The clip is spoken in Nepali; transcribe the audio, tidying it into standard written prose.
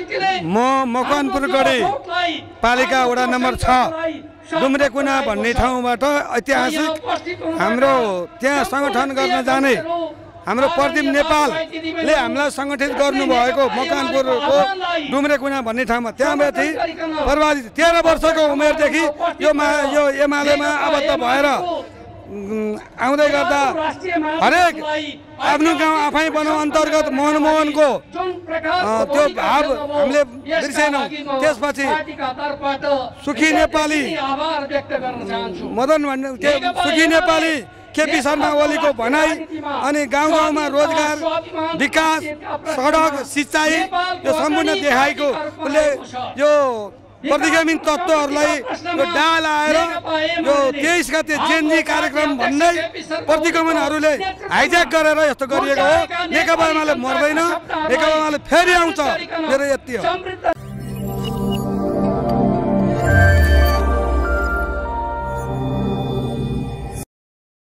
म मकवानपुरगढी पालिका वडा नम्बर 6 डुम्रेकुना भन्ने ठाउँबाट ऐतिहासिक हाम्रो त्यहाँ संगठन गर्न जाने हाम्रो प्रदीप नेपालले हामीलाई संगठित गर्नुभएको मकवानपुरको डुम्रेकुना भन्ने ठाउँमा त्यहाँदेखि बर्बादी 13 वर्षको उमेरदेखि यो एमालेमा आबद्ध भएर आउँदै गर्दा हरेक आफ्नो गाउँ आफै बनाऊ अन्तर्गत मनमोहनको त्यो भाव हामीले बिर्सेनौँ। त्यसपछि सुखी नेपाली मदन भन्ने सुखी नेपाली केपी शर्मा ओलीको भनाइ अनि गाउँ गाउँमा रोजगार विकास सडक सिँचाइ यो सम्पूर्ण देखाएको उसले यो प्रतिगामी तत्त्वहरूलाई यो डाल आएर यो 23 गते जेनजी कार्यक्रम भन्दै प्रतिगमनहरूले हाइज्याक गरेर यस्तो गरिएको हो। नेकपा एमाले मर्दैन, नेकपा एमाले फेरि आउँछ। मेरो यति हो।